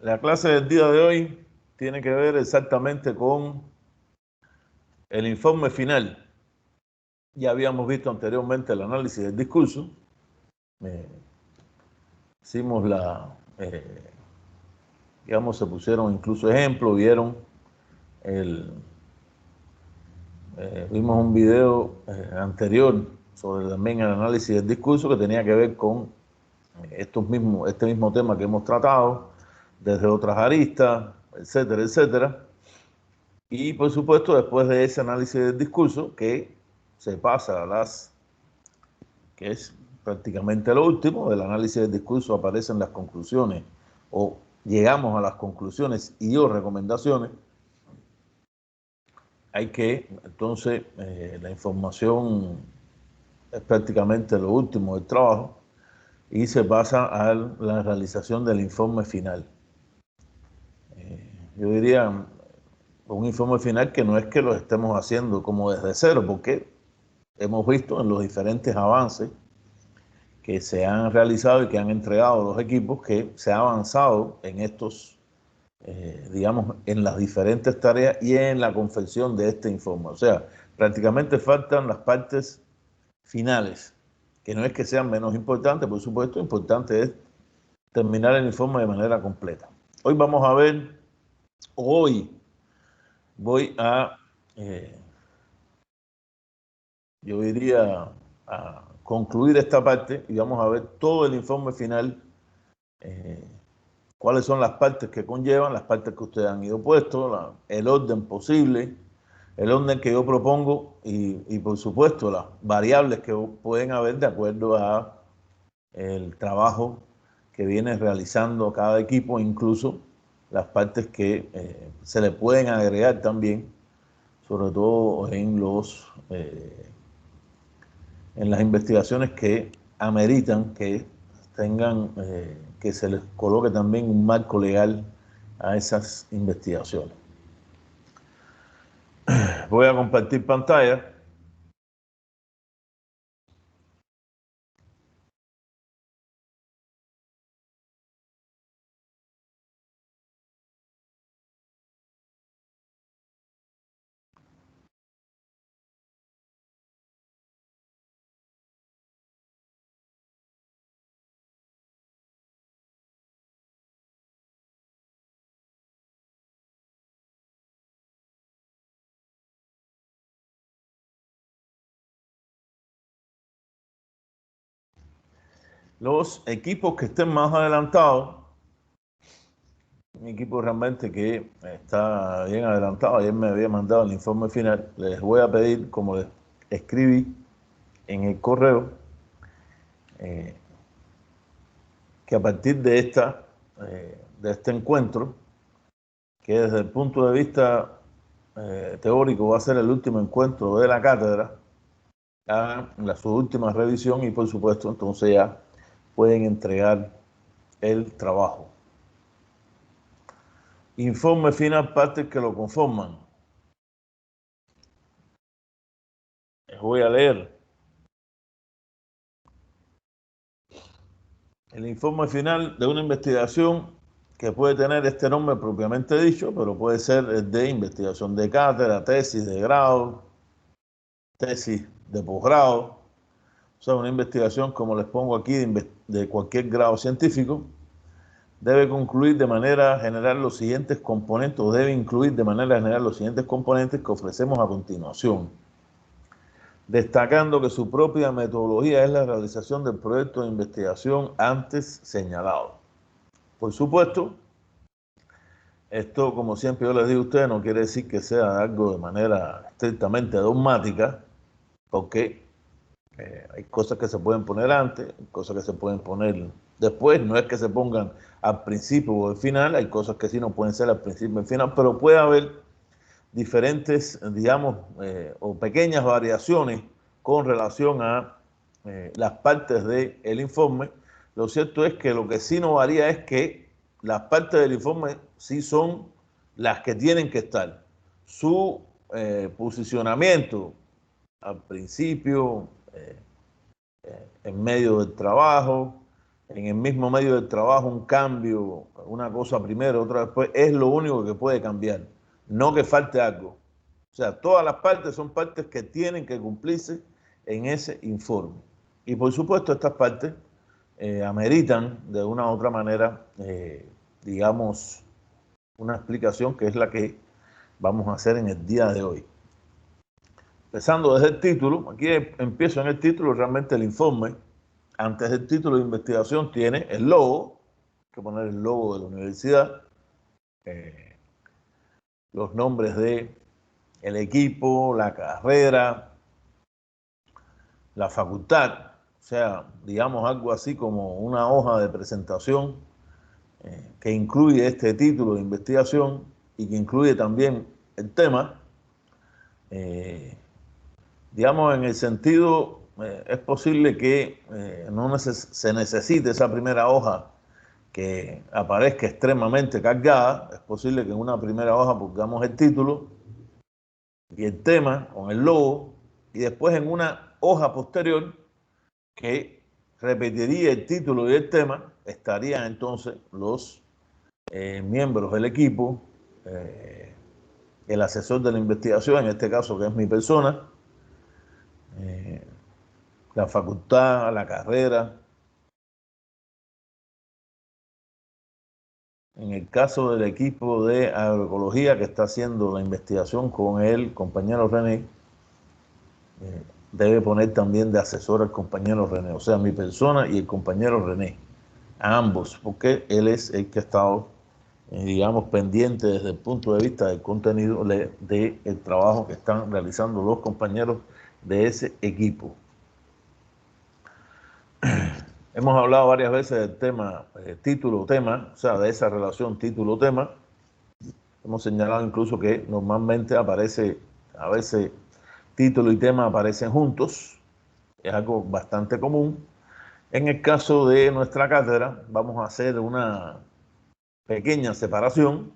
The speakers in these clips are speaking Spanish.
La clase del día de hoy tiene que ver exactamente con el informe final. Ya habíamos visto anteriormente el análisis del discurso. Hicimos digamos, se pusieron incluso ejemplos, vimos un video anterior sobre también el análisis del discurso que tenía que ver con este mismo tema que hemos tratado desde otras aristas, etcétera, etcétera. Y por supuesto, después de ese análisis del discurso, que se pasa que es prácticamente lo último, del análisis del discurso aparecen las conclusiones, o llegamos a las conclusiones y o recomendaciones. Hay que, entonces, la información es prácticamente lo último del trabajo y se pasa a la realización del informe final. Yo diría un informe final que no es que lo estemos haciendo como desde cero, porque hemos visto en los diferentes avances que se han realizado y que han entregado los equipos que se ha avanzado en estos, digamos, en las diferentes tareas y en la confección de este informe. O sea, prácticamente faltan las partes finales, que no es que sean menos importantes, por supuesto, importante es terminar el informe de manera completa. Hoy vamos a ver, hoy voy a, yo diría, a concluir esta parte y vamos a ver todo el informe final, cuáles son las partes que conllevan, las partes que ustedes han ido puesto, el orden posible, el orden que yo propongo y por supuesto las variables que pueden haber de acuerdo a el trabajo que viene realizando cada equipo, incluso las partes que se le pueden agregar también, sobre todo en las investigaciones que ameritan que tengan, que se les coloque también un marco legal a esas investigaciones. Voy a compartir pantalla. Los equipos que estén más adelantados, un equipo realmente que está bien adelantado, ayer me había mandado el informe final, les voy a pedir, como les escribí en el correo, que a partir de este encuentro, que desde el punto de vista teórico va a ser el último encuentro de la cátedra, hagan su última revisión y por supuesto entonces ya pueden entregar el trabajo. Informe final, partes que lo conforman. Les voy a leer. El informe final de una investigación que puede tener este nombre propiamente dicho, pero puede ser de investigación de cátedra, tesis de grado, tesis de posgrado, o sea, una investigación, como les pongo aquí, de cualquier grado científico, debe concluir de manera general los siguientes componentes, o debe incluir de manera general los siguientes componentes que ofrecemos a continuación, destacando que su propia metodología es la realización del proyecto de investigación antes señalado. Por supuesto, esto, como siempre yo les digo a ustedes, no quiere decir que sea algo de manera estrictamente dogmática, porque hay cosas que se pueden poner antes, cosas que se pueden poner después, no es que se pongan al principio o al final, hay cosas que sí no pueden ser al principio o al final, pero puede haber diferentes, digamos, o pequeñas variaciones con relación a las partes del informe. Lo cierto es que lo que sí no varía es que las partes del informe sí son las que tienen que estar. Su posicionamiento al principio, en medio del trabajo, en el mismo medio del trabajo, un cambio, una cosa primero, otra después, es lo único que puede cambiar, no que falte algo. O sea, todas las partes son partes que tienen que cumplirse en ese informe. Y por supuesto, estas partes ameritan de una u otra manera, digamos, una explicación que es la que vamos a hacer en el día de hoy. Empezando desde el título, aquí empiezo en el título, realmente el informe, antes del título de investigación tiene el logo, hay que poner el logo de la universidad, los nombres de el equipo, la carrera, la facultad, o sea, digamos algo así como una hoja de presentación que incluye este título de investigación y que incluye también el tema. Digamos, en el sentido, es posible que no se necesite esa primera hoja que aparezca extremadamente cargada. Es posible que en una primera hoja pongamos el título y el tema con el logo, y después en una hoja posterior que repetiría el título y el tema, estarían entonces los miembros del equipo, el asesor de la investigación, en este caso que es mi persona, la facultad, la carrera. En el caso del equipo de agroecología que está haciendo la investigación con el compañero René, debe poner también de asesor al compañero René, o sea, mi persona y el compañero René, a ambos, porque él es el que ha estado, digamos, pendiente desde el punto de vista del contenido del trabajo que están realizando los compañeros de ese equipo. Hemos hablado varias veces del tema título-tema, o sea, de esa relación título-tema. Hemos señalado incluso que normalmente aparece, a veces título y tema aparecen juntos, es algo bastante común. En el caso de nuestra cátedra, vamos a hacer una pequeña separación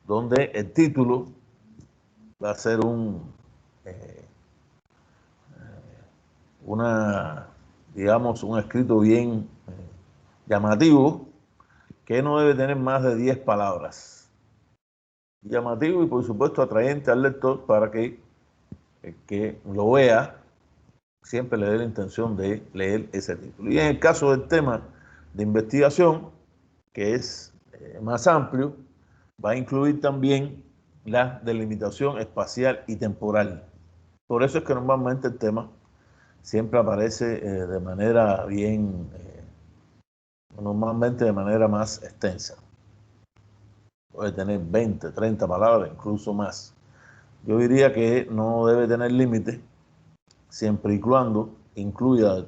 donde el título va a ser digamos, un escrito bien llamativo, que no debe tener más de 10 palabras. Llamativo y por supuesto atrayente al lector para que el que lo vea siempre le dé la intención de leer ese título. Y en el caso del tema de investigación, que es más amplio, va a incluir también la delimitación espacial y temporal. Por eso es que normalmente el tema siempre aparece de manera bien, normalmente de manera más extensa. Puede tener 20, 30 palabras, incluso más. Yo diría que no debe tener límite, siempre y cuando incluya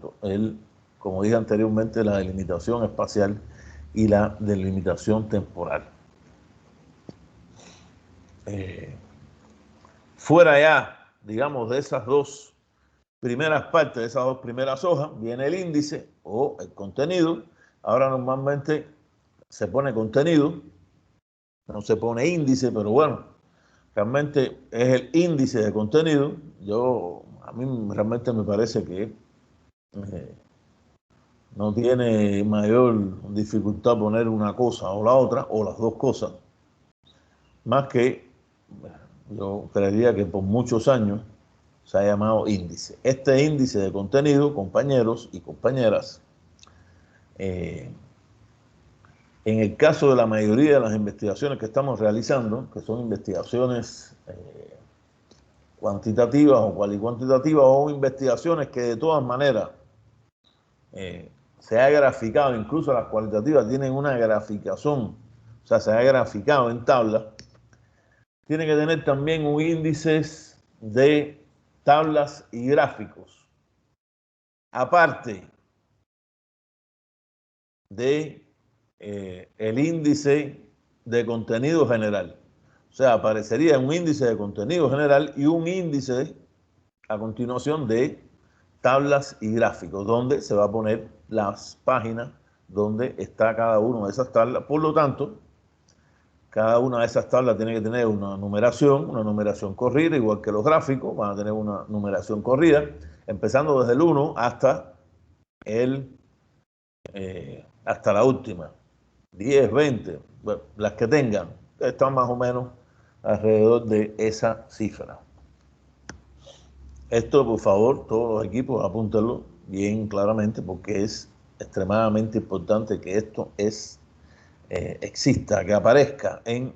como dije anteriormente, la delimitación espacial y la delimitación temporal. Fuera ya, digamos, de esas dos primeras partes, de esas dos primeras hojas, viene el índice o el contenido. Ahora normalmente se pone contenido, no se pone índice, pero bueno, realmente es el índice de contenido. A mí realmente me parece que no tiene mayor dificultad poner una cosa o la otra, o las dos cosas, más que yo creería que por muchos años se ha llamado índice. Este índice de contenido, compañeros y compañeras, en el caso de la mayoría de las investigaciones que estamos realizando, que son investigaciones cuantitativas o cualitativas o investigaciones que de todas maneras se ha graficado, incluso las cualitativas tienen una graficación, o sea, se ha graficado en tabla, tiene que tener también un índice de tablas y gráficos, aparte de el índice de contenido general. O sea, aparecería un índice de contenido general y un índice a continuación de tablas y gráficos, donde se va a poner las páginas donde está cada una de esas tablas. Por lo tanto, cada una de esas tablas tiene que tener una numeración corrida, igual que los gráficos van a tener una numeración corrida, empezando desde el 1 hasta el hasta la última, 10, 20, bueno, las que tengan, están más o menos alrededor de esa cifra. Esto, por favor, todos los equipos apúntenlo bien claramente porque es extremadamente importante que esto exista, que aparezca en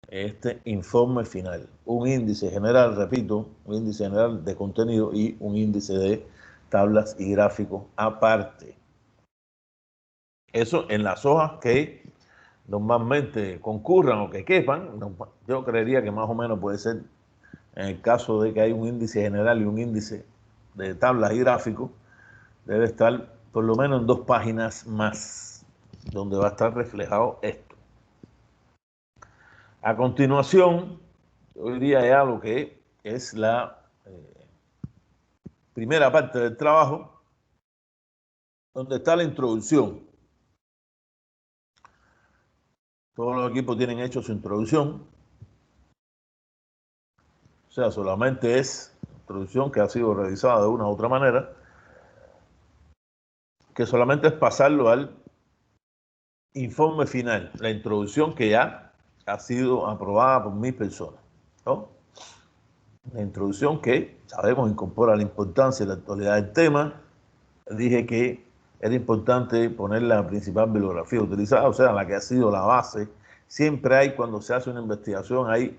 este informe final. Un índice general, repito, un índice general de contenido y un índice de tablas y gráficos aparte. Eso en las hojas que normalmente concurran o que quepan, yo creería que más o menos puede ser, en el caso de que hay un índice general y un índice de tablas y gráficos, debe estar por lo menos en 2 páginas más, donde va a estar reflejado esto. A continuación, yo diría ya lo que es la primera parte del trabajo, donde está la introducción. Todos los equipos tienen hecho su introducción. O sea, solamente es introducción que ha sido realizada de una u otra manera, que solamente es pasarlo al informe final, la introducción que ya ha sido aprobada por 1000 personas, ¿no? La introducción que sabemos incorpora la importancia y la actualidad del tema. Dije que era importante poner la principal bibliografía utilizada, o sea, la que ha sido la base. Siempre hay, cuando se hace una investigación, hay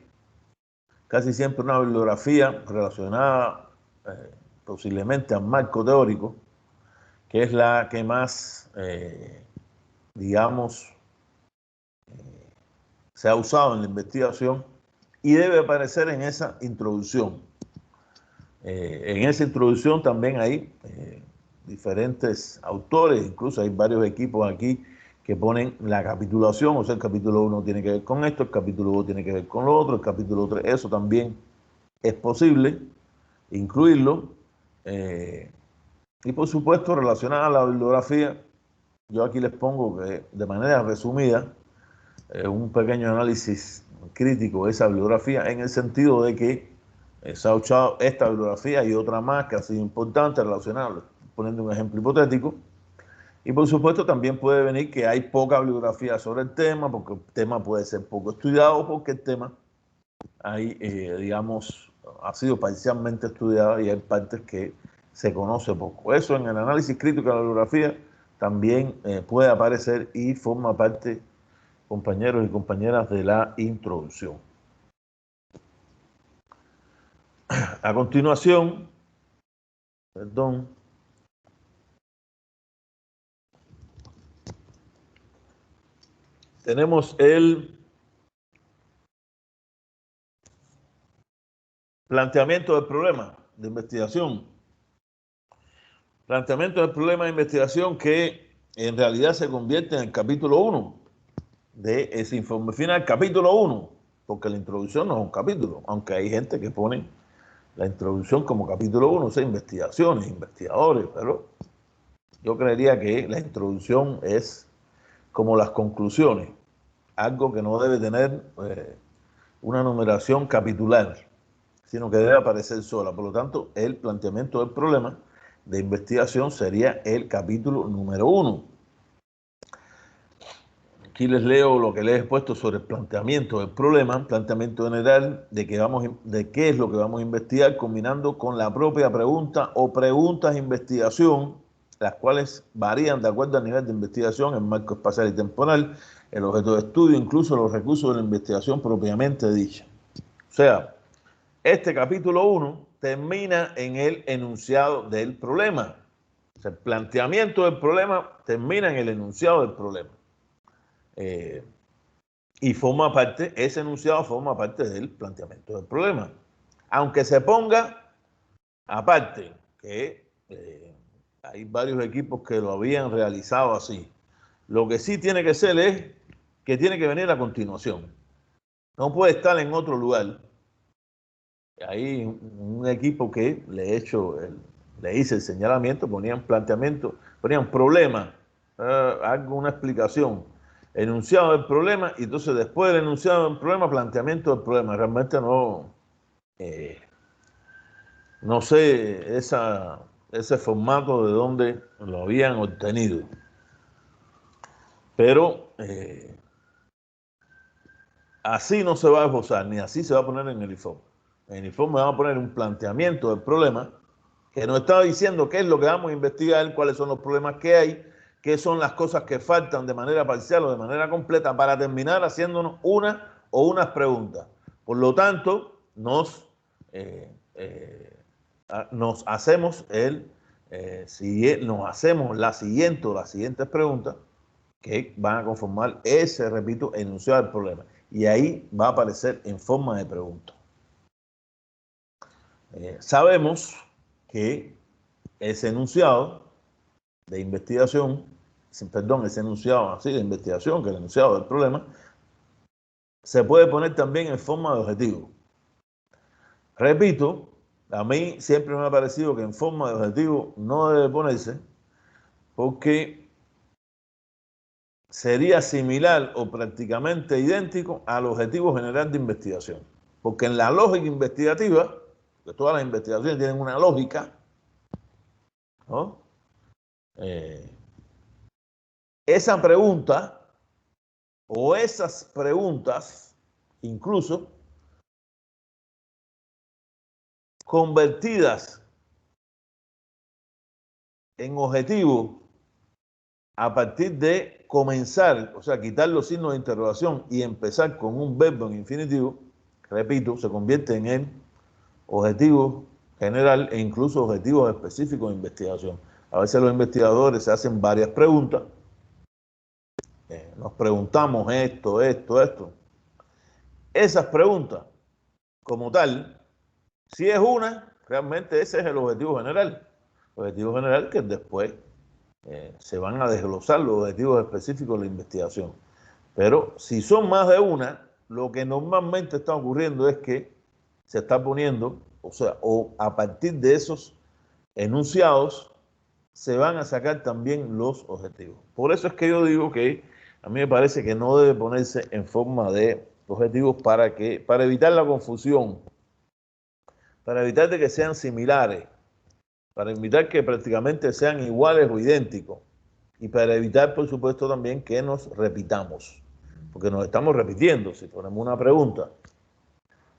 casi siempre una bibliografía relacionada posiblemente al marco teórico, que es la que más, digamos, se ha usado en la investigación y debe aparecer en esa introducción. En esa introducción también hay diferentes autores, incluso hay varios equipos aquí que ponen la capitulación, o sea, el capítulo 1 tiene que ver con esto, el capítulo 2 tiene que ver con lo otro, el capítulo 3, eso también es posible incluirlo. Y por supuesto, relacionada a la bibliografía, yo aquí les pongo que de manera resumida, un pequeño análisis crítico de esa bibliografía, en el sentido de que se ha usado esta bibliografía y otra más que ha sido importante relacionada, poniendo un ejemplo hipotético. Y por supuesto también puede venir que hay poca bibliografía sobre el tema, porque el tema puede ser poco estudiado, porque el tema hay, digamos, ha sido parcialmente estudiado y hay partes que se conoce poco. Eso en el análisis crítico de la bibliografía también puede aparecer y forma parte, compañeros y compañeras, de la introducción. A continuación, perdón, tenemos el planteamiento del problema de investigación. Planteamiento del problema de investigación que en realidad se convierte en el capítulo 1 de ese informe final. Capítulo 1, porque la introducción no es un capítulo, aunque hay gente que pone la introducción como capítulo 1, o sea, investigaciones, investigadores, pero yo creería que la introducción es como las conclusiones, algo que no debe tener una numeración capitular, sino que debe aparecer sola. Por lo tanto, el planteamiento del problema de investigación sería el capítulo número 1. Aquí les leo lo que les he puesto sobre el planteamiento del problema, planteamiento general de qué es lo que vamos a investigar, combinando con la propia pregunta o preguntas de investigación, las cuales varían de acuerdo al nivel de investigación, el marco espacial y temporal, el objeto de estudio, incluso los recursos de la investigación propiamente dicha. O sea, este capítulo 1 termina en el enunciado del problema. O sea, el planteamiento del problema termina en el enunciado del problema. Y ese enunciado forma parte del planteamiento del problema. Aunque se ponga aparte, que hay varios equipos que lo habían realizado así. Lo que sí tiene que ser es que tiene que venir a continuación. No puede estar en otro lugar. Hay un equipo que le hice el señalamiento, ponían planteamiento, ponían problema, una explicación, enunciado del problema, y entonces después del enunciado del problema, planteamiento del problema. Realmente no sé ese formato de dónde lo habían obtenido. Pero así no se va a esbozar, ni así se va a poner en el informe. En el informe vamos a poner un planteamiento del problema que nos está diciendo qué es lo que vamos a investigar, cuáles son los problemas que hay, qué son las cosas que faltan de manera parcial o de manera completa para terminar haciéndonos una o unas preguntas. Por lo tanto, nos hacemos las siguientes preguntas que van a conformar ese, repito, enunciado del problema. Y ahí va a aparecer en forma de pregunta. Sabemos que ese enunciado de investigación, ese enunciado así de investigación, que es el enunciado del problema, se puede poner también en forma de objetivo. Repito, a mí siempre me ha parecido que en forma de objetivo no debe ponerse porque sería similar o prácticamente idéntico al objetivo general de investigación. Porque en la lógica investigativa, que todas las investigaciones tienen una lógica, ¿no? Esa pregunta o esas preguntas, incluso convertidas en objetivo a partir de comenzar, o sea, quitar los signos de interrogación y empezar con un verbo en infinitivo, repito, se convierte en el objetivo general e incluso objetivos específicos de investigación. A veces los investigadores se hacen varias preguntas, nos preguntamos esto. Esas preguntas, como tal, si es una, realmente ese es el objetivo general. El objetivo general que después se van a desglosar los objetivos específicos de la investigación. Pero si son más de una, lo que normalmente está ocurriendo es que se está poniendo, o a partir de esos enunciados, se van a sacar también los objetivos. Por eso es que yo digo que a mí me parece que no debe ponerse en forma de objetivos para evitar la confusión, para evitar de que sean similares, para evitar que prácticamente sean iguales o idénticos y para evitar, por supuesto, también que nos repitamos, porque nos estamos repitiendo. Si ponemos una pregunta,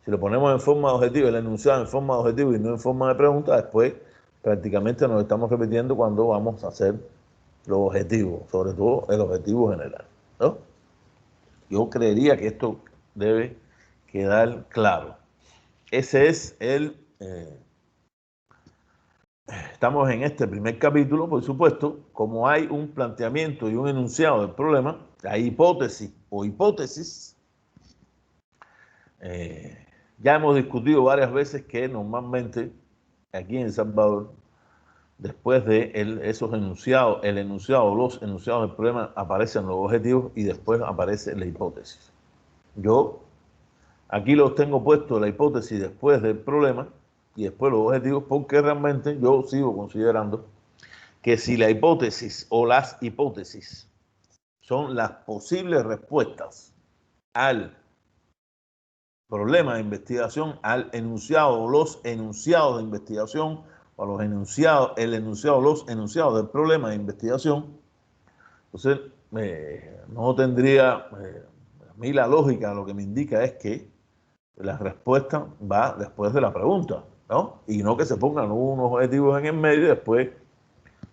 si lo ponemos en forma de objetivo, el enunciado en forma de objetivo y no en forma de pregunta, después prácticamente nos estamos repitiendo cuando vamos a hacer los objetivos, sobre todo el objetivo general, ¿no? Yo creería que esto debe quedar claro. Ese es estamos en este primer capítulo, por supuesto, como hay un planteamiento y un enunciado del problema, hay hipótesis o hipótesis. Ya hemos discutido varias veces que normalmente aquí en El Salvador, después de esos enunciados, los enunciados del problema, aparecen los objetivos y después aparece la hipótesis. Yo aquí los tengo puestos, la hipótesis después del problema y después los objetivos, porque realmente yo sigo considerando que si la hipótesis o las hipótesis son las posibles respuestas al problema de investigación, al enunciado o los enunciados de investigación, o los enunciados, los enunciados del problema de investigación, entonces no tendría, a mí la lógica lo que me indica es que la respuesta va después de la pregunta, ¿no? Y no que se pongan unos objetivos en el medio y después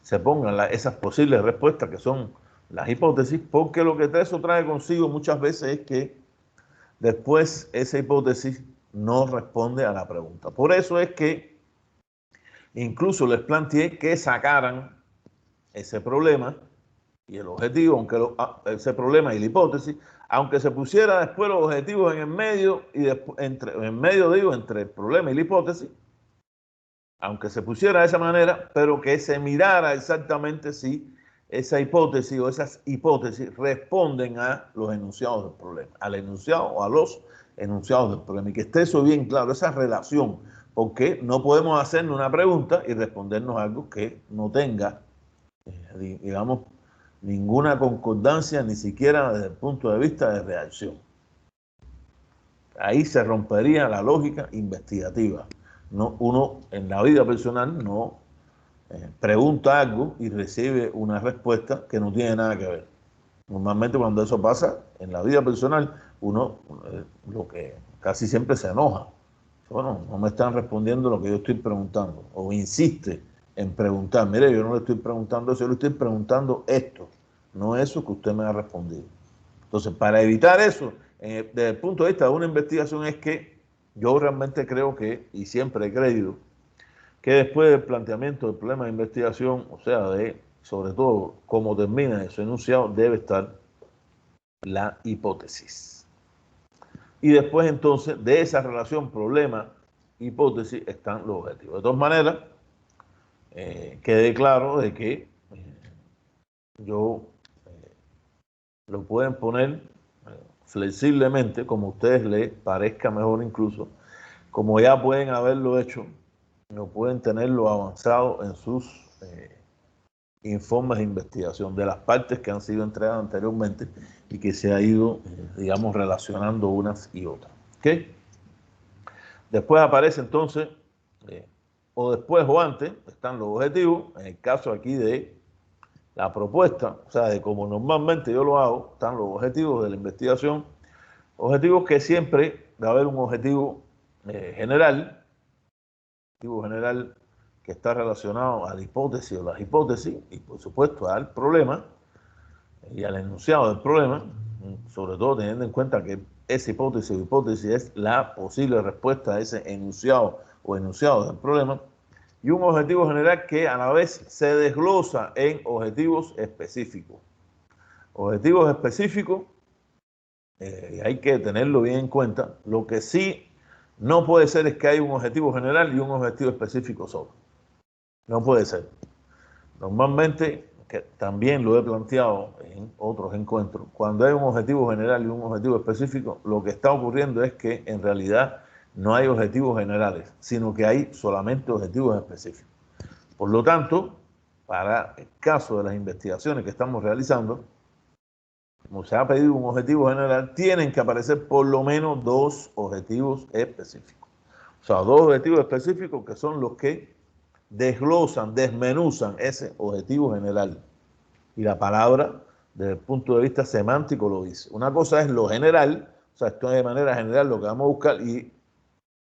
se pongan esas posibles respuestas que son las hipótesis, porque lo que eso trae consigo muchas veces es que después esa hipótesis no responde a la pregunta. Por eso es que incluso les planteé que sacaran ese problema y el objetivo, ese problema y la hipótesis, aunque se pusiera después los objetivos en el medio, y después, entre el problema y la hipótesis, aunque se pusiera de esa manera, pero que se mirara exactamente si esa hipótesis o esas hipótesis responden a los enunciados del problema, al enunciado o a los enunciados del problema, y que esté eso bien claro, esa relación, porque no podemos hacernos una pregunta y respondernos algo que no tenga, digamos, ninguna concordancia, ni siquiera desde el punto de vista de reacción. Ahí se rompería la lógica investigativa. No, uno en la vida personal no pregunta algo y recibe una respuesta que no tiene nada que ver. Normalmente cuando eso pasa en la vida personal, uno lo que casi siempre se enoja. Bueno, no me están respondiendo lo que yo estoy preguntando. O insiste en preguntar. Mire, yo no le estoy preguntando eso, yo le estoy preguntando esto. No eso que usted me ha respondido. Entonces, para evitar eso, desde el punto de vista de una investigación, es que yo realmente creo que, y siempre he creído, que después del planteamiento del problema de investigación, o sea, de sobre todo cómo termina ese enunciado, debe estar la hipótesis. Y después entonces de esa relación problema-hipótesis están los objetivos. De todas maneras, quede claro de que yo lo pueden poner flexiblemente, como a ustedes les parezca mejor incluso, como ya pueden haberlo hecho, no pueden tenerlo avanzado en sus informes de investigación de las partes que han sido entregadas anteriormente y que se ha ido, digamos, relacionando unas y otras. ¿Okay? Después aparece entonces, o después o antes, están los objetivos, en el caso aquí de la propuesta, o sea, de como normalmente yo lo hago, están los objetivos de la investigación, objetivos que siempre va a haber un objetivo general que está relacionado a la hipótesis o las hipótesis y por supuesto al problema y al enunciado del problema, sobre todo teniendo en cuenta que esa hipótesis o hipótesis es la posible respuesta a ese enunciado o enunciado del problema, y un objetivo general que a la vez se desglosa en objetivos específicos. Objetivos específicos, hay que tenerlo bien en cuenta. Lo que sí no puede ser es que haya un objetivo general y un objetivo específico solo. No puede ser. Normalmente, que también lo he planteado en otros encuentros, cuando hay un objetivo general y un objetivo específico, lo que está ocurriendo es que en realidad no hay objetivos generales, sino que hay solamente objetivos específicos. Por lo tanto, para el caso de las investigaciones que estamos realizando, como se ha pedido un objetivo general, tienen que aparecer por lo menos dos objetivos específicos. O sea, dos objetivos específicos que son los que desglosan, desmenuzan ese objetivo general. Y la palabra, desde el punto de vista semántico, lo dice. Una cosa es lo general, o sea, esto es de manera general lo que vamos a buscar, y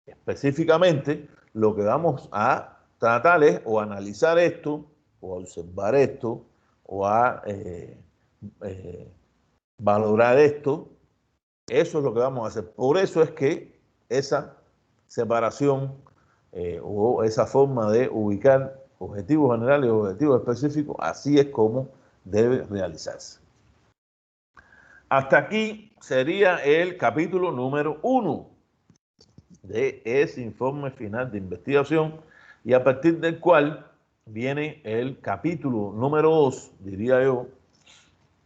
específicamente lo que vamos a tratar es o analizar esto, o a observar esto, o a valorar esto. Eso es lo que vamos a hacer. Por eso es que esa separación o esa forma de ubicar objetivos generales y objetivos específicos, así es como debe realizarse. Hasta aquí sería el capítulo número 1 de ese informe final de investigación, y a partir del cual viene el capítulo número 2, diría yo,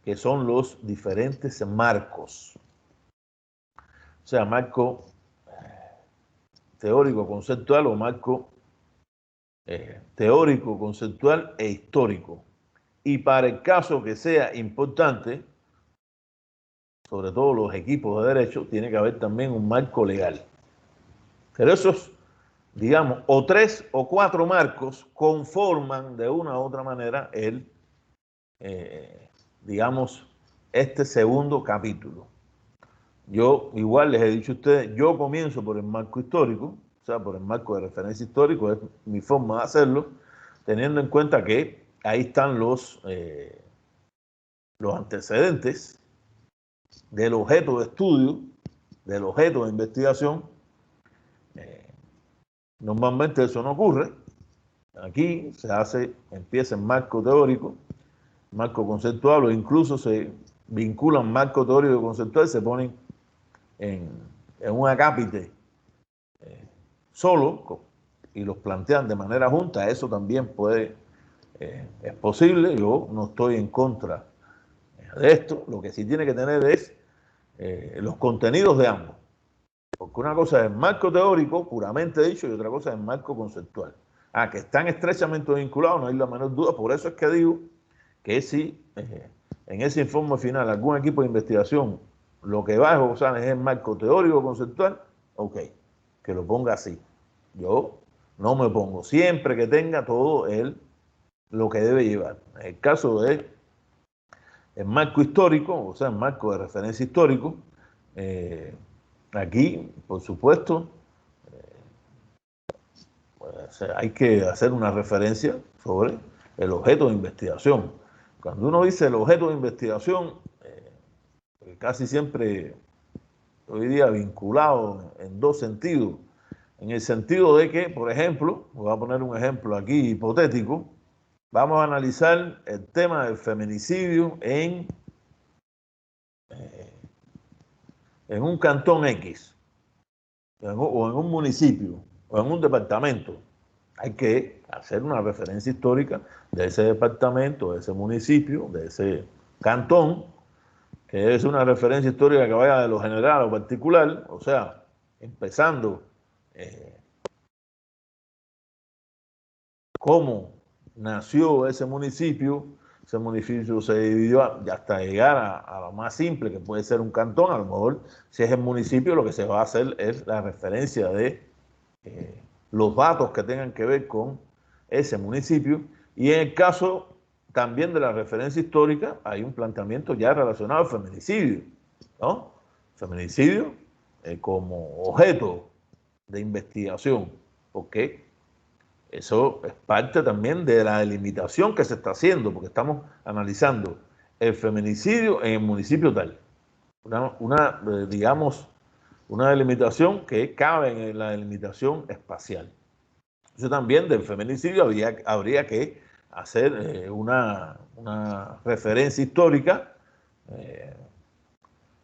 que son los diferentes marcos. O sea, marco teórico conceptual o marco teórico conceptual e histórico. Y para el caso que sea importante, sobre todo los equipos de derecho, tiene que haber también un marco legal. Pero esos, digamos, o 3 o 4 marcos conforman de una u otra manera el, digamos, este segundo capítulo. Yo igual les he dicho a ustedes, yo comienzo por el marco histórico, o sea, por el marco de referencia histórico, es mi forma de hacerlo, teniendo en cuenta que ahí están los antecedentes del objeto de estudio, del objeto de investigación. Normalmente eso no ocurre. Aquí se hace, empieza en marco teórico, marco conceptual, o incluso se vinculan marco teórico y conceptual, se ponen en un acápite solo y los plantean de manera junta. Eso también puede, es posible. Yo no estoy en contra de esto. Lo que sí tiene que tener es los contenidos de ambos. Porque una cosa es marco teórico, puramente dicho, y otra cosa es marco conceptual. Que están estrechamente vinculados, no hay la menor duda. Por eso es que digo que si en ese informe final algún equipo de investigación lo que va a esbozar es el marco teórico conceptual, ok, que lo ponga así. Yo no me pongo, siempre que tenga todo lo que debe llevar. En el caso de en marco histórico, o sea, en marco de referencia histórico, aquí, por supuesto, pues, hay que hacer una referencia sobre el objeto de investigación. Cuando uno dice el objeto de investigación, casi siempre, hoy día, vinculado en dos sentidos. En el sentido de que, por ejemplo, voy a poner un ejemplo aquí hipotético, vamos a analizar el tema del feminicidio en un cantón X, o en un municipio, o en un departamento. Hay que hacer una referencia histórica de ese departamento, de ese municipio, de ese cantón, que es una referencia histórica que vaya de lo general a lo particular, o sea, empezando cómo nació ese municipio se dividió hasta llegar a lo más simple, que puede ser un cantón. A lo mejor, si es el municipio, lo que se va a hacer es la referencia de los datos que tengan que ver con ese municipio. Y en el caso también de la referencia histórica, hay un planteamiento ya relacionado al feminicidio, ¿no? Feminicidio como objeto de investigación, porque eso es parte también de la delimitación que se está haciendo, porque estamos analizando el feminicidio en el municipio tal. Digamos, una delimitación que cabe en la delimitación espacial. Eso también del feminicidio habría que hacer una referencia histórica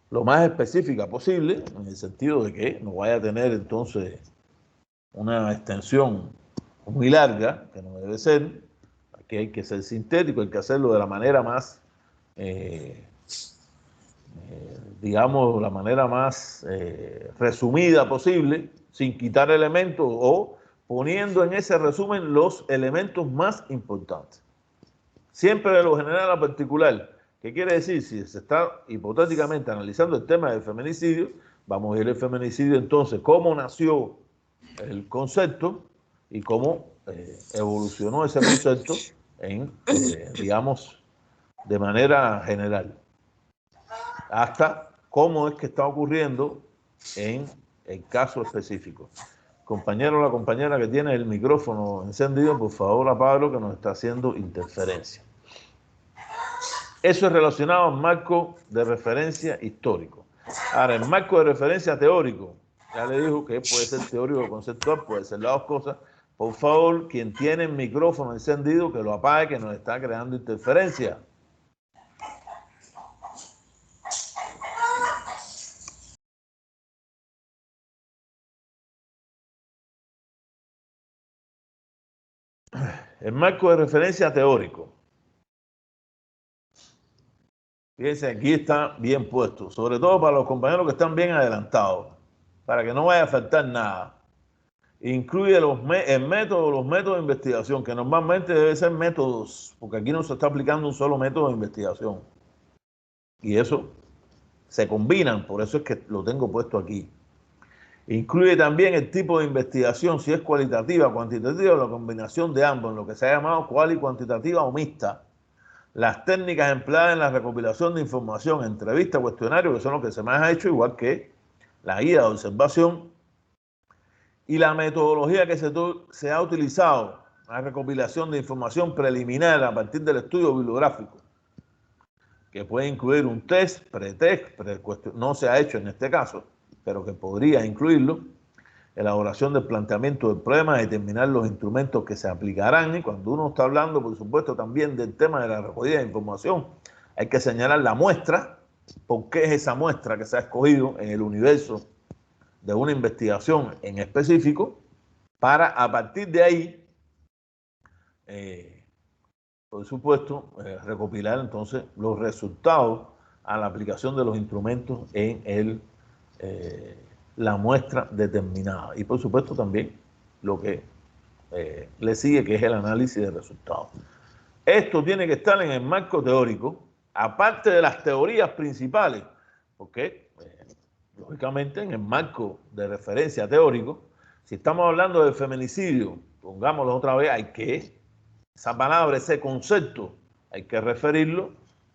lo más específica posible, en el sentido de que no vaya a tener entonces una extensión muy larga, que no debe ser. Aquí hay que ser sintético, hay que hacerlo de la manera más, digamos, la manera más resumida posible, sin quitar elementos o poniendo en ese resumen los elementos más importantes. Siempre de lo general a particular. ¿Qué quiere decir? Si se está hipotéticamente analizando el tema del feminicidio, vamos a ir al feminicidio entonces, cómo nació el concepto y cómo evolucionó ese concepto en, digamos, de manera general, hasta cómo es que está ocurriendo en el caso específico. Compañero o la compañera que tiene el micrófono encendido, por favor apágalo, que nos está haciendo interferencia. Eso es relacionado al marco de referencia histórico. Ahora, el marco de referencia teórico, ya le dijo que puede ser teórico o conceptual, puede ser las dos cosas. Por favor, quien tiene el micrófono encendido, que lo apague, que nos está creando interferencia. El marco de referencia teórico. Fíjense, aquí está bien puesto, sobre todo para los compañeros que están bien adelantados, para que no vaya a faltar nada. Incluye los métodos de investigación, que normalmente debe ser métodos, porque aquí no se está aplicando un solo método de investigación. Y eso se combinan, por eso es que lo tengo puesto aquí. Incluye también el tipo de investigación, si es cualitativa, cuantitativa o la combinación de ambos, en lo que se ha llamado cual y cuantitativa o mixta. Las técnicas empleadas en la recopilación de información, entrevistas, cuestionarios, que son los que se más ha hecho, igual que la guía de observación, y la metodología que se ha utilizado, la recopilación de información preliminar a partir del estudio bibliográfico, que puede incluir un test, pretest, no se ha hecho en este caso, pero que podría incluirlo, elaboración del planteamiento del problema, determinar los instrumentos que se aplicarán. Y cuando uno está hablando, por supuesto, también del tema de la recogida de información, hay que señalar la muestra, por qué es esa muestra que se ha escogido en el universo de una investigación en específico, para a partir de ahí, por supuesto, recopilar entonces los resultados a la aplicación de los instrumentos en la muestra determinada. Y por supuesto también lo que le sigue, que es el análisis de resultados. Esto tiene que estar en el marco teórico, aparte de las teorías principales, porque lógicamente en el marco de referencia teórico, si estamos hablando del feminicidio, pongámoslo otra vez, esa palabra, ese concepto, hay que referirlo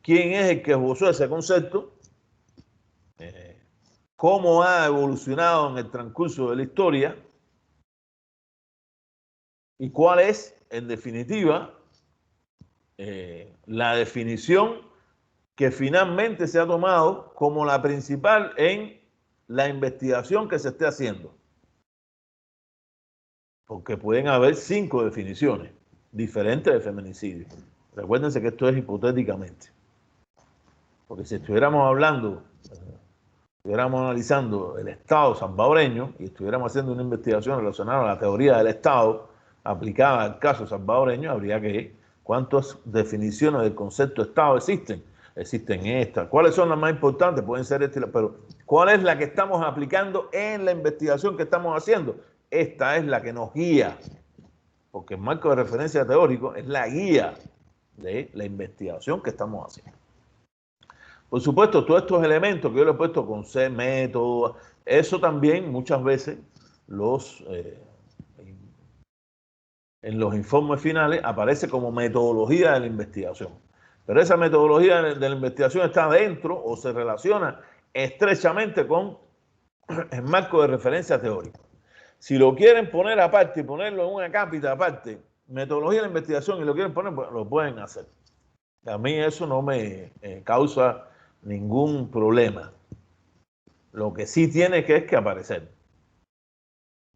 quién es el que esbozó ese concepto, cómo ha evolucionado en el transcurso de la historia y cuál es, en definitiva, la definición que finalmente se ha tomado como la principal en la investigación que se esté haciendo. Porque pueden haber 5 definiciones diferentes de feminicidio. Recuérdense que esto es hipotéticamente. Porque si estuviéramos hablando, estuviéramos analizando el Estado salvadoreño y estuviéramos haciendo una investigación relacionada a la teoría del Estado aplicada al caso salvadoreño, habría que ver cuántas definiciones del concepto de Estado existen. Existen estas. ¿Cuáles son las más importantes? Pueden ser estas, pero ¿cuál es la que estamos aplicando en la investigación que estamos haciendo? Esta es la que nos guía, porque el marco de referencia teórico es la guía de la investigación que estamos haciendo. Por supuesto, todos estos elementos que yo le he puesto con C, método, eso también muchas veces en los informes finales aparece como metodología de la investigación. Pero esa metodología de la investigación está dentro o se relaciona estrechamente con el marco de referencia teórico. Si lo quieren poner aparte y ponerlo en una cápita aparte, metodología de la investigación, y lo quieren poner, pues lo pueden hacer. A mí eso no me causa ningún problema. Lo que sí tiene que es que aparecer.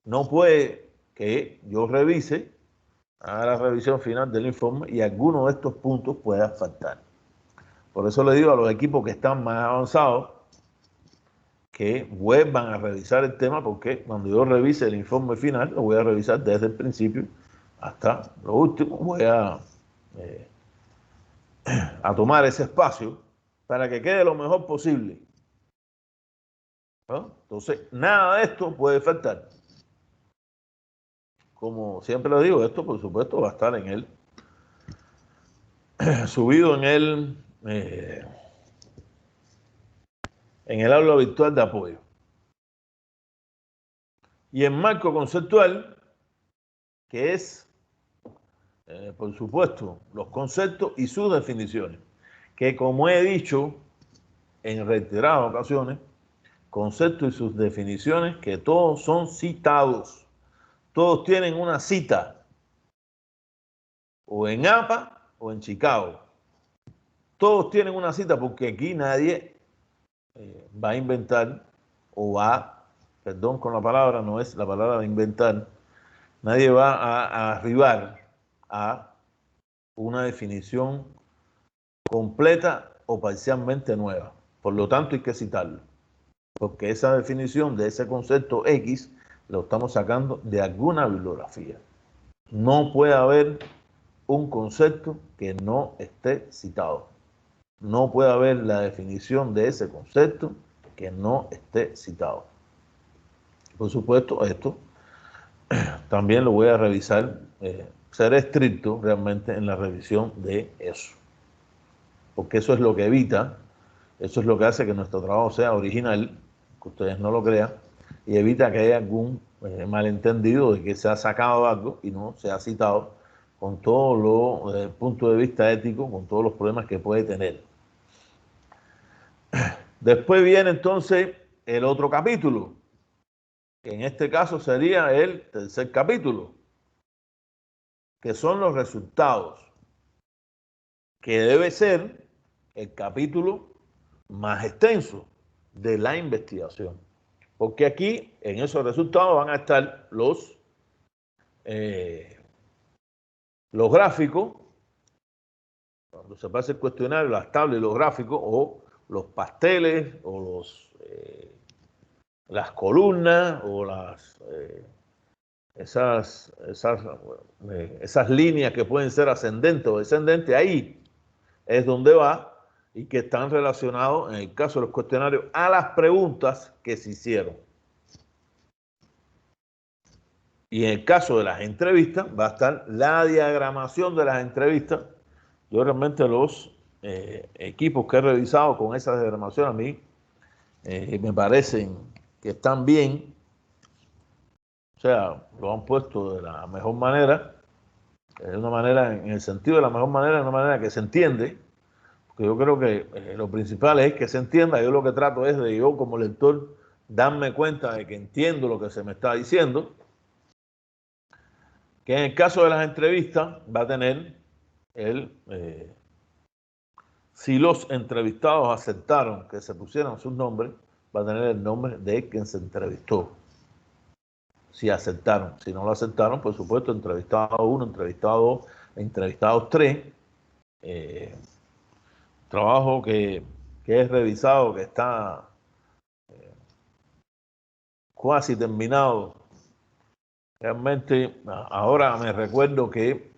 No puede que yo revise, haga la revisión final del informe y alguno de estos puntos pueda faltar. Por eso le digo a los equipos que están más avanzados que vuelvan a revisar el tema, porque cuando yo revise el informe final, lo voy a revisar desde el principio hasta lo último. Voy a tomar ese espacio para que quede lo mejor posible, ¿no? Entonces, nada de esto puede faltar. Como siempre lo digo, esto por supuesto va a estar en el subido en el aula virtual de apoyo. Y en marco conceptual, que es, por supuesto, los conceptos y sus definiciones, que como he dicho en reiteradas ocasiones, conceptos y sus definiciones que todos son citados, todos tienen una cita, o en APA o en Chicago. Todos tienen una cita porque aquí nadie va a inventar o va, perdón con la palabra, no es la palabra de inventar, nadie va a arribar a una definición completa o parcialmente nueva. Por lo tanto, hay que citarlo, porque esa definición de ese concepto X lo estamos sacando de alguna bibliografía. No puede haber un concepto que no esté citado. No puede haber la definición de ese concepto que no esté citado. Por supuesto, esto también lo voy a revisar, seré estricto realmente en la revisión de eso, porque eso es lo que evita, eso es lo que hace que nuestro trabajo sea original, que ustedes no lo crean, y evita que haya algún malentendido de que se ha sacado algo y no se ha citado con todo lo punto de vista ético, con todos los problemas que puede tener. Después viene entonces el otro capítulo, que en este caso sería el tercer capítulo, que son los resultados, que debe ser el capítulo más extenso de la investigación. Porque aquí, en esos resultados, van a estar los gráficos, cuando se pase el cuestionario, las tablas y los gráficos, o los pasteles, o las columnas, o esas líneas que pueden ser ascendentes o descendentes, ahí es donde va, y que están relacionados, en el caso de los cuestionarios, a las preguntas que se hicieron. Y en el caso de las entrevistas, va a estar la diagramación de las entrevistas. Yo realmente los equipos que he revisado con esa diagramación a mí me parecen que están bien. O sea, lo han puesto de la mejor manera, de una manera, en el sentido de la mejor manera, de una manera que se entiende. Porque porque yo creo que lo principal es que se entienda. Yo lo que trato es de yo como lector darme cuenta de que entiendo lo que se me está diciendo, que en el caso de las entrevistas va a tener si los entrevistados aceptaron que se pusieran sus nombres, va a tener el nombre de quien se entrevistó. Si aceptaron, si no lo aceptaron, por supuesto, entrevistado 1, entrevistado 2, entrevistados 3, trabajo que es revisado, que está casi terminado. Realmente, ahora me recuerdo que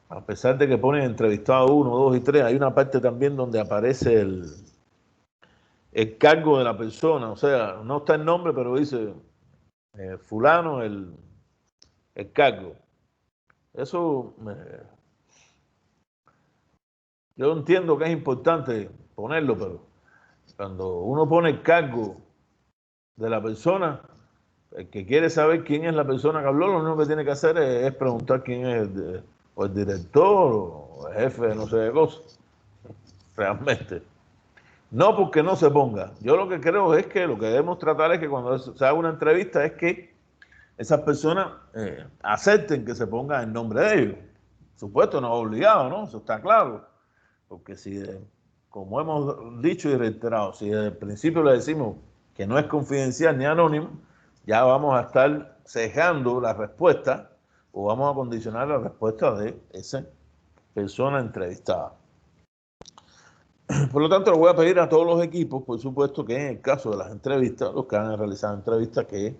a pesar de que ponen entrevistado 1, 2 y 3, hay una parte también donde aparece el cargo de la persona, o sea, no está el nombre, pero dice fulano el cargo. Eso yo entiendo que es importante ponerlo, pero cuando uno pone el cargo de la persona, el que quiere saber quién es la persona que habló, lo único que tiene que hacer es preguntar quién es o el director o el jefe de no sé qué cosa, realmente. No porque no se ponga. Yo lo que creo es que lo que debemos tratar es que cuando se haga una entrevista es que esas personas acepten que se ponga el nombre de ellos. Supuesto, no es obligado, ¿no? Eso está claro. Porque si, como hemos dicho y reiterado, si desde el principio le decimos que no es confidencial ni anónimo, ya vamos a estar cejando la respuesta o vamos a condicionar la respuesta de esa persona entrevistada. Por lo tanto, le voy a pedir a todos los equipos, por supuesto, que en el caso de las entrevistas, los que han realizado entrevistas, que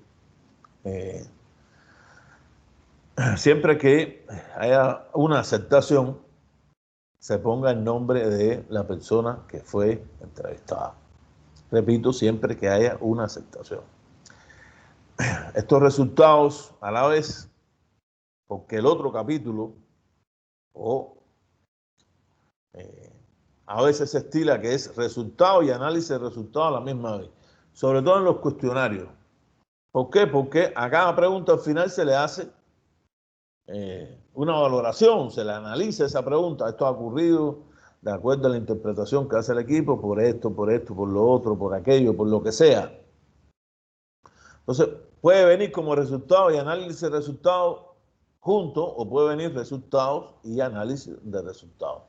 siempre que haya una aceptación, se ponga el nombre de la persona que fue entrevistada. Repito, siempre que haya una aceptación. Estos resultados, a la vez, porque el otro capítulo, a veces se estila que es resultado y análisis de resultados a la misma vez, sobre todo en los cuestionarios. ¿Por qué? Porque a cada pregunta al final se le hace una valoración, se le analiza esa pregunta. Esto ha ocurrido de acuerdo a la interpretación que hace el equipo, por esto, por lo otro, por aquello, por lo que sea. Entonces, puede venir como resultado y análisis de resultados juntos, o puede venir resultados y análisis de resultados.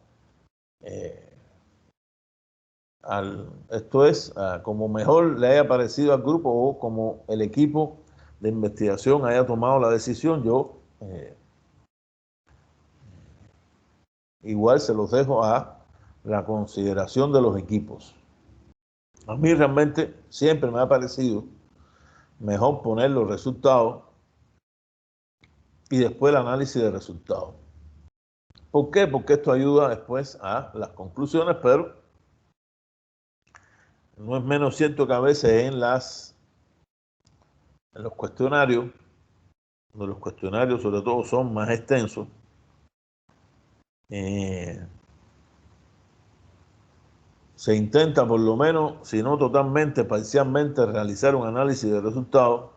Esto es como mejor le haya parecido al grupo o como el equipo de investigación haya tomado la decisión. Yo igual se los dejo a la consideración de los equipos. A mí realmente siempre me ha parecido mejor poner los resultados y después el análisis de resultados. ¿Por qué? Porque esto ayuda después a las conclusiones, pero no es menos cierto que a veces en los cuestionarios, donde los cuestionarios sobre todo son más extensos, se intenta por lo menos, si no totalmente, parcialmente, realizar un análisis de resultados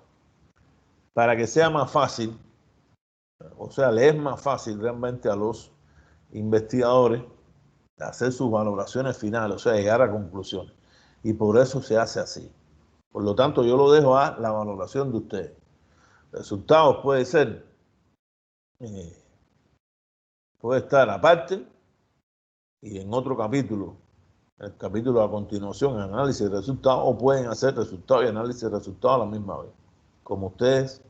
para que sea más fácil, o sea, le es más fácil realmente a los investigadores hacer sus valoraciones finales, o sea, llegar a conclusiones. Y por eso se hace así. Por lo tanto, yo lo dejo a la valoración de ustedes. Resultados puede ser, puede estar aparte y en otro capítulo, el capítulo a continuación, análisis de resultados, o pueden hacer resultados y análisis de resultados a la misma vez, como a ustedes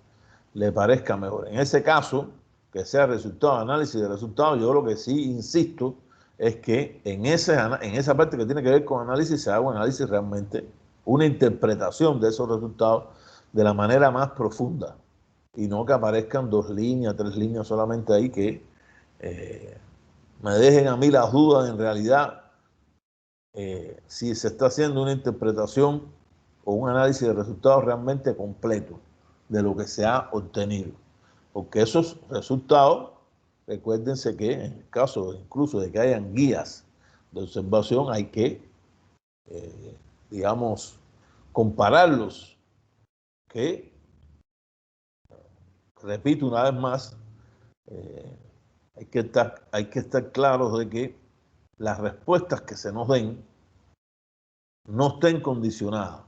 les parezca mejor. En ese caso, que sea resultado, análisis de resultados, yo lo que sí insisto es que en esa parte que tiene que ver con análisis, se haga un análisis realmente, una interpretación de esos resultados de la manera más profunda, y no que aparezcan 2 líneas, 3 líneas solamente ahí que me dejen a mí las dudas en realidad si se está haciendo una interpretación o un análisis de resultados realmente completo de lo que se ha obtenido. Porque esos resultados, recuérdense que en el caso incluso de que hayan guías de observación, hay que, digamos, compararlos, que, repito una vez más, hay que estar claros de que las respuestas que se nos den no estén condicionadas,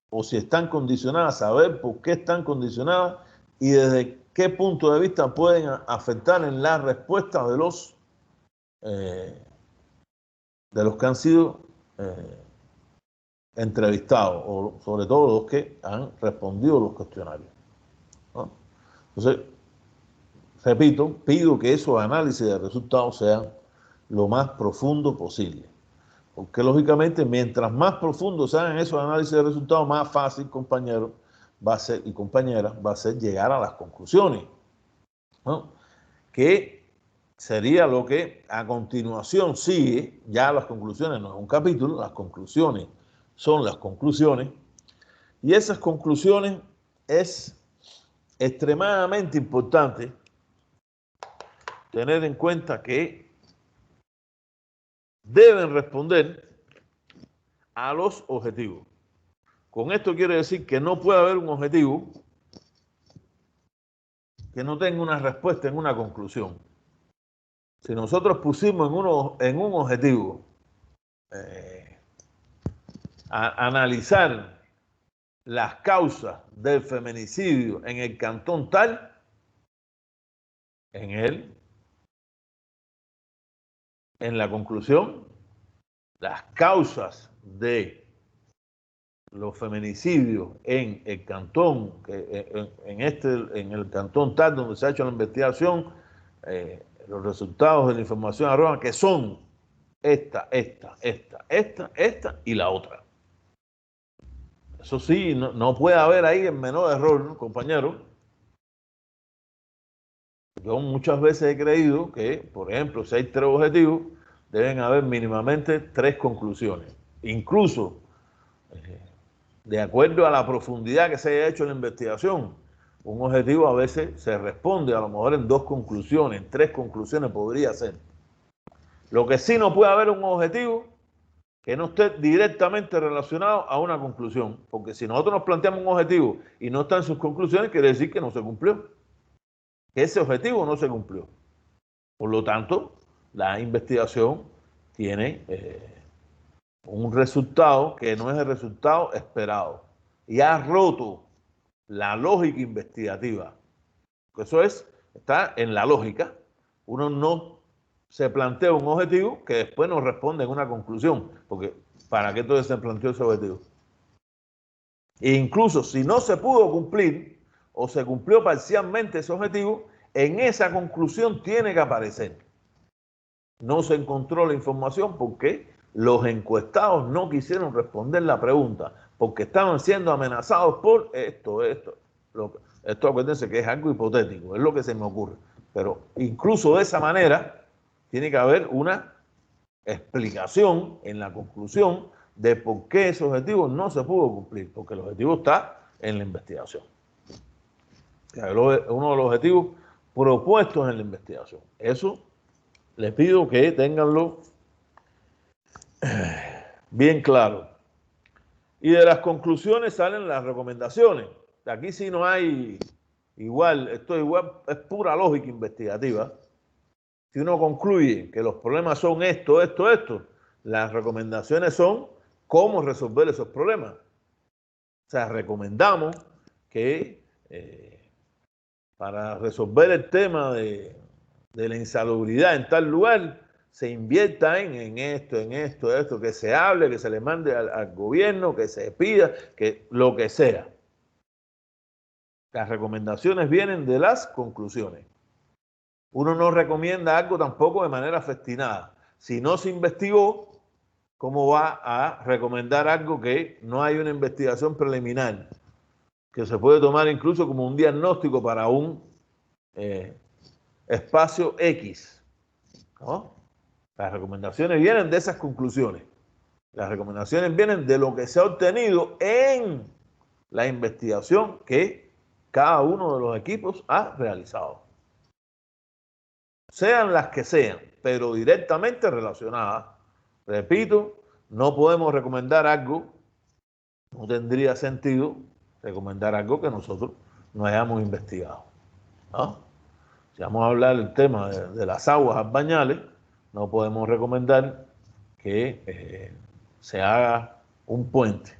o si están condicionadas, saber por qué están condicionadas y desde qué punto de vista pueden afectar en la respuesta de los que han sido entrevistados, o sobre todo los que han respondido los cuestionarios, ¿no? Entonces, repito, pido que esos análisis de resultados sean lo más profundo posible, porque lógicamente mientras más profundos sean esos análisis de resultados, más fácil, compañeros, va a ser, y compañeras, va a ser llegar a las conclusiones, ¿no? Que sería lo que a continuación sigue. Ya las conclusiones no es un capítulo, las conclusiones son las conclusiones, y esas conclusiones es extremadamente importante tener en cuenta que deben responder a los objetivos. Con esto quiere decir que no puede haber un objetivo que no tenga una respuesta en una conclusión. Si nosotros pusimos en un objetivo analizar las causas del feminicidio en el cantón tal, en la conclusión, las causas de los feminicidios en el cantón, en el cantón tal donde se ha hecho la investigación, los resultados de la información arrojan que son esta y la otra. Eso sí, no puede haber ahí el menor error, ¿no, compañero? Yo muchas veces he creído que, por ejemplo, si hay 3 objetivos, deben haber mínimamente 3 conclusiones. Incluso, de acuerdo a la profundidad que se haya hecho en la investigación, un objetivo a veces se responde a lo mejor en 2 conclusiones, en 3 conclusiones podría ser. Lo que sí no puede haber un objetivo que no esté directamente relacionado a una conclusión, porque si nosotros nos planteamos un objetivo y no está en sus conclusiones, quiere decir que no se cumplió, que ese objetivo no se cumplió. Por lo tanto, la investigación tiene un resultado que no es el resultado esperado y ha roto la lógica investigativa. Eso está en la lógica. Uno no se plantea un objetivo que después nos responde en una conclusión, porque ¿para qué entonces se planteó ese objetivo? E incluso si no se pudo cumplir o se cumplió parcialmente ese objetivo, en esa conclusión tiene que aparecer. No se encontró la información porque los encuestados no quisieron responder la pregunta, porque estaban siendo amenazados por esto. Esto acuérdense que es algo hipotético, es lo que se me ocurre. Pero incluso de esa manera tiene que haber una explicación en la conclusión de por qué ese objetivo no se pudo cumplir, porque el objetivo está en la investigación. Uno de los objetivos propuestos en la investigación. Eso les pido que tenganlo bien claro. Y de las conclusiones salen las recomendaciones. Aquí sí no hay igual, esto igual es pura lógica investigativa. Si uno concluye que los problemas son esto, las recomendaciones son cómo resolver esos problemas. O sea, recomendamos que para resolver el tema de la insalubridad en tal lugar, se invierta en esto, que se hable, que se le mande al gobierno, que se pida, que lo que sea. Las recomendaciones vienen de las conclusiones. Uno no recomienda algo tampoco de manera festinada. Si no se investigó, ¿cómo va a recomendar algo que no hay una investigación preliminar? Que se puede tomar incluso como un diagnóstico para un espacio X, ¿no? Las recomendaciones vienen de esas conclusiones. Las recomendaciones vienen de lo que se ha obtenido en la investigación que cada uno de los equipos ha realizado. Sean las que sean, pero directamente relacionadas. Repito, no podemos recomendar algo, no tendría sentido recomendar algo que nosotros no hayamos investigado, ¿no? Si vamos a hablar del tema de las aguas albañales, no podemos recomendar que se haga un puente.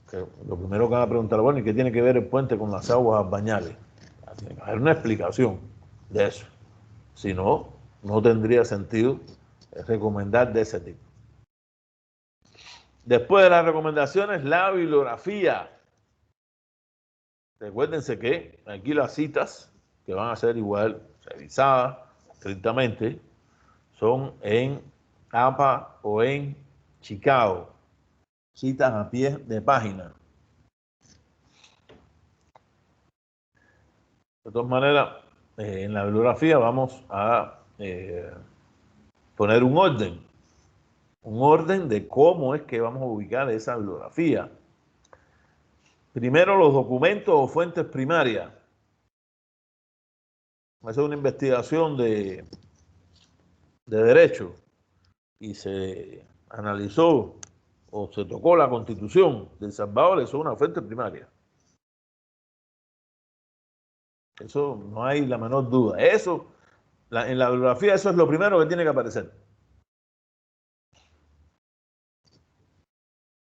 Que lo primero que van a preguntar, bueno, ¿y qué tiene que ver el puente con las aguas albañales? Tiene que haber una explicación de eso. Si no, no tendría sentido recomendar de ese tipo. Después de las recomendaciones, la bibliografía. Recuérdense que aquí las citas, que van a ser igual revisadas estrictamente, son en APA o en Chicago. Citas a pie de página. De todas maneras, en la bibliografía vamos a poner un orden de cómo es que vamos a ubicar esa bibliografía. Primero, los documentos o fuentes primarias. Esa es una investigación de derecho y se analizó o se tocó la Constitución de El Salvador, eso es una fuente primaria. Eso no hay la menor duda. Eso, en la bibliografía, eso es lo primero que tiene que aparecer.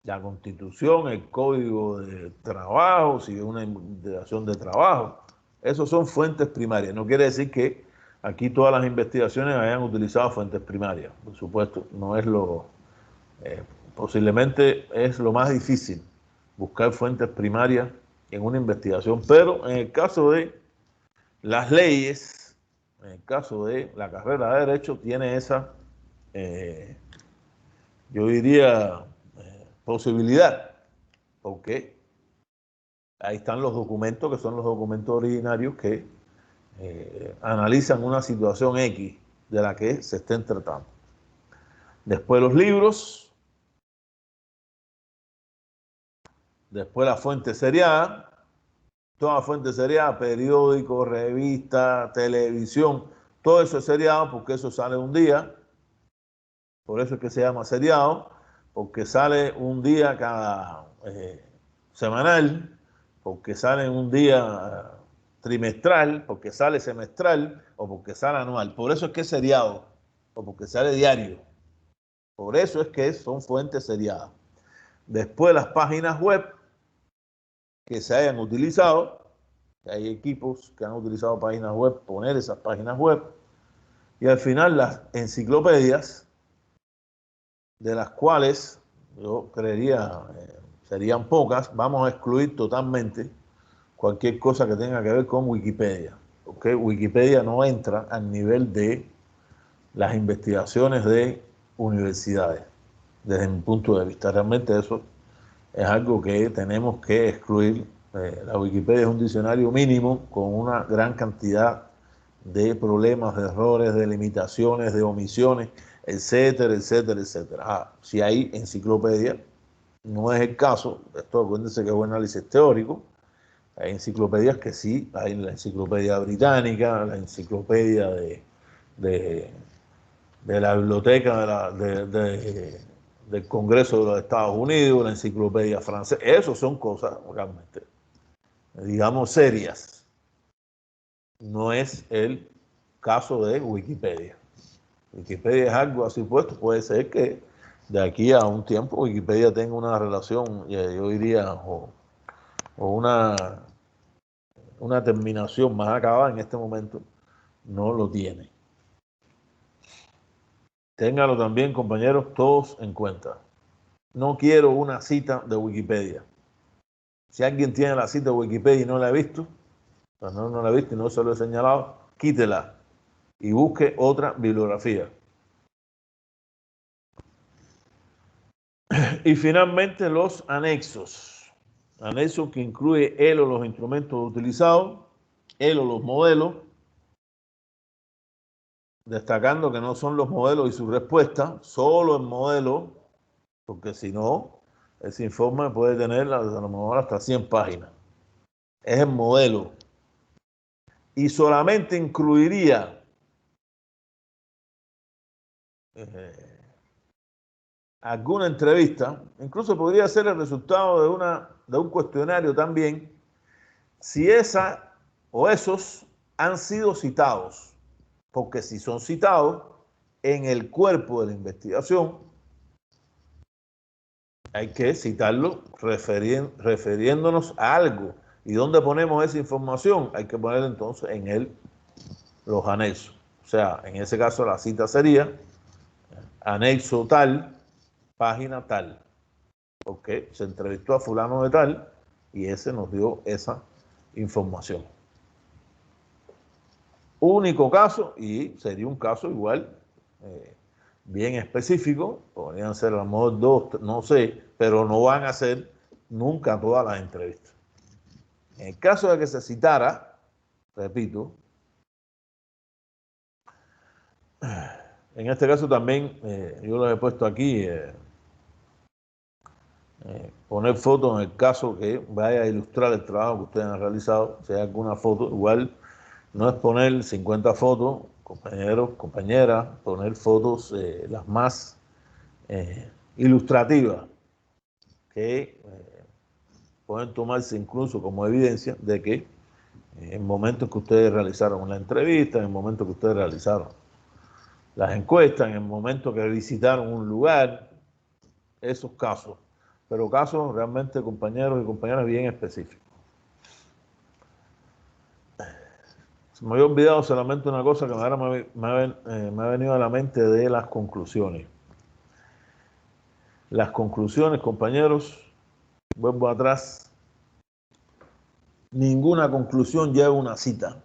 La Constitución, el Código de Trabajo, si es una investigación de trabajo, esos son fuentes primarias. No quiere decir que aquí todas las investigaciones hayan utilizado fuentes primarias. Por supuesto, no es posiblemente es lo más difícil, buscar fuentes primarias en una investigación, pero en el caso de las leyes, en el caso de la carrera de Derecho, tiene esa, yo diría, posibilidad, porque ahí están los documentos, que son los documentos originarios que analizan una situación X de la que se estén tratando. Después los libros, después la fuente seriada, toda fuente seriada, periódico, revista, televisión, todo eso es seriado porque eso sale un día, por eso es que se llama seriado, porque sale un día cada semanal, porque sale un día trimestral, porque sale semestral o porque sale anual. Por eso es que es seriado o porque sale diario. Por eso es que son fuentes seriadas. Después las páginas web que se hayan utilizado, hay equipos que han utilizado páginas web, poner esas páginas web. Y al final las enciclopedias, de las cuales yo creería serían pocas, vamos a excluir totalmente cualquier cosa que tenga que ver con Wikipedia, porque Wikipedia no entra al nivel de las investigaciones de universidades, desde mi punto de vista. Realmente eso es algo que tenemos que excluir. La Wikipedia es un diccionario mínimo con una gran cantidad de problemas, de errores, de limitaciones, de omisiones, etcétera, etcétera, etcétera. Si hay enciclopedia, no es el caso, esto acuérdense que es un análisis teórico. Hay enciclopedias que sí, hay la enciclopedia británica, la enciclopedia de la biblioteca del Congreso de los Estados Unidos, la enciclopedia francesa. Eso son cosas realmente, digamos, serias. No es el caso de Wikipedia. Wikipedia es algo así puesto. Puede ser que de aquí a un tiempo Wikipedia tenga una relación, yo diría, o una terminación más acabada. En este momento no lo tiene. Ténganlo también, compañeros, todos en cuenta. No quiero una cita de Wikipedia. Si alguien tiene la cita de Wikipedia y no la ha visto, pues no la ha visto y no se lo he señalado, quítela y busque otra bibliografía. Y finalmente los anexos. Anexos que incluye él o los instrumentos utilizados, él o los modelos, destacando que no son los modelos y su respuesta, solo el modelo, porque si no, ese informe puede tener a lo mejor hasta 100 páginas. Es el modelo. Y solamente incluiría alguna entrevista, incluso podría ser el resultado de un cuestionario también, si esa o esos han sido citados, porque si son citados en el cuerpo de la investigación, hay que citarlo refiriéndonos a algo. ¿Y dónde ponemos esa información? Hay que poner entonces en los anexos. O sea, en ese caso la cita sería anexo tal, página tal. Porque se entrevistó a fulano de tal y ese nos dio esa información. Único caso, y sería un caso igual, bien específico, podrían ser a lo mejor 2, no sé, pero no van a ser nunca todas las entrevistas. En el caso de que se citara, repito, en este caso también, yo les he puesto aquí, poner fotos en el caso que vaya a ilustrar el trabajo que ustedes han realizado, si hay alguna foto, igual no es poner 50 fotos, compañeros, compañeras, poner fotos las más ilustrativas, que pueden tomarse incluso como evidencia de que en momentos que ustedes realizaron una entrevista, en momentos que ustedes realizaron las encuestas, en el momento que visitaron un lugar, esos casos, pero casos realmente, compañeros y compañeras, bien específicos. Se me había olvidado solamente una cosa que ahora me ha venido a la mente de las conclusiones. Las conclusiones, compañeros, vuelvo atrás, ninguna conclusión lleva una cita.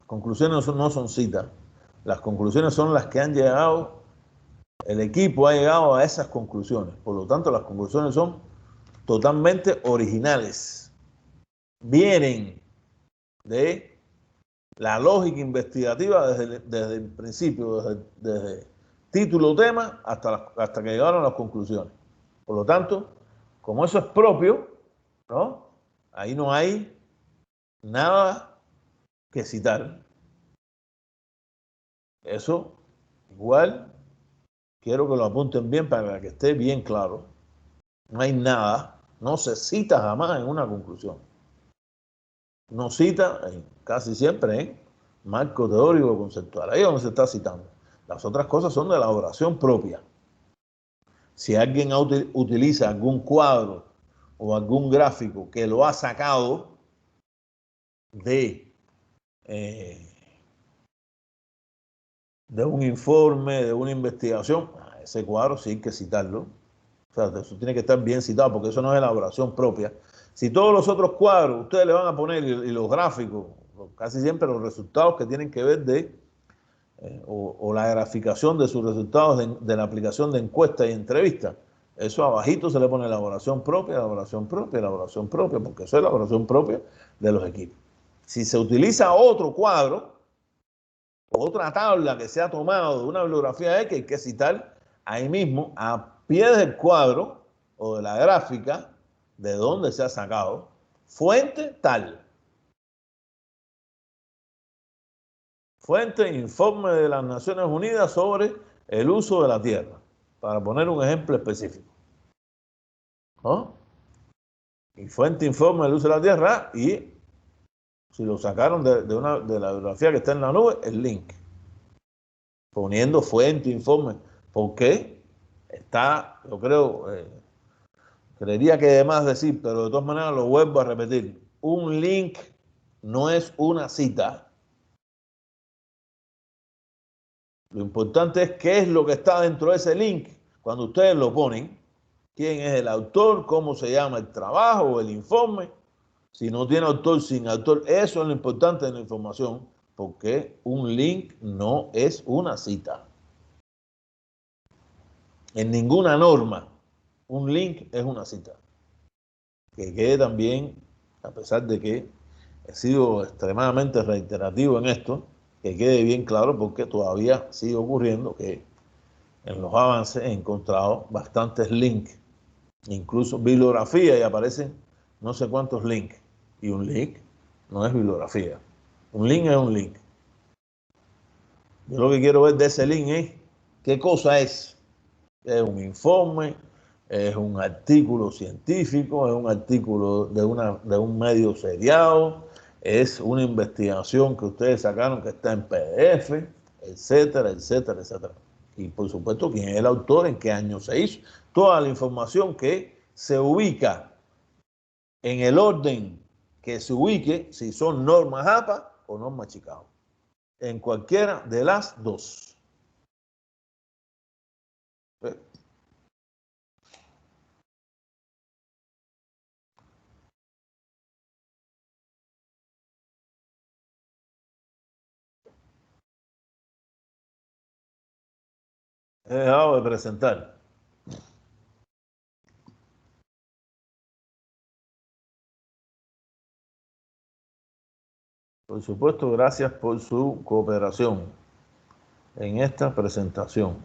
Conclusiones no son citas. Las conclusiones son las que han llegado, el equipo ha llegado a esas conclusiones. Por lo tanto, las conclusiones son totalmente originales. Vienen de la lógica investigativa desde el principio, desde título, tema, hasta que llegaron a las conclusiones. Por lo tanto, como eso es propio, ¿no? Ahí no hay nada que citar. Eso, igual, quiero que lo apunten bien para que esté bien claro. No hay nada, no se cita jamás en una conclusión. No cita casi siempre en marco teórico conceptual. Ahí es donde se está citando. Las otras cosas son de elaboración propia. Si alguien utiliza algún cuadro o algún gráfico que lo ha sacado de un informe, de una investigación, ese cuadro sí hay que citarlo. O sea, eso tiene que estar bien citado porque eso no es elaboración propia. Si todos los otros cuadros ustedes le van a poner y los gráficos, casi siempre los resultados que tienen que ver o la graficación de sus resultados de la aplicación de encuestas y entrevistas, eso abajito se le pone elaboración propia, elaboración propia, elaboración propia, porque eso es elaboración propia de los equipos. Si se utiliza otro cuadro, otra tabla que se ha tomado de una bibliografía X, hay que citar ahí mismo, a pie del cuadro o de la gráfica, de dónde se ha sacado, fuente tal. Fuente, informe de las Naciones Unidas sobre el uso de la tierra, para poner un ejemplo específico. ¿No? Y fuente, informe del uso de la tierra, y si lo sacaron de la bibliografía que está en la nube, el link. Poniendo fuente, informe. ¿Por qué? Está, yo creo, creería que además decir, pero de todas maneras lo vuelvo a repetir. Un link no es una cita. Lo importante es qué es lo que está dentro de ese link. Cuando ustedes lo ponen, quién es el autor, cómo se llama el trabajo o el informe. Si no tiene autor, sin autor, eso es lo importante de la información, porque un link no es una cita. En ninguna norma, un link es una cita. Que quede también, a pesar de que he sido extremadamente reiterativo en esto, que quede bien claro porque todavía sigue ocurriendo que en los avances he encontrado bastantes links, incluso bibliografía, y aparecen no sé cuántos links. Y un link no es bibliografía. Un link es un link. Yo lo que quiero ver de ese link es qué cosa es. Es un informe, es un artículo científico, es un artículo de un medio seriado, es una investigación que ustedes sacaron que está en PDF, etcétera, etcétera, etcétera. Y por supuesto, quién es el autor, en qué año se hizo. Toda la información que se ubica en el orden que se ubique, si son normas APA o normas Chicago. En cualquiera de las dos. He dejado de presentar. Por supuesto, gracias por su cooperación en esta presentación.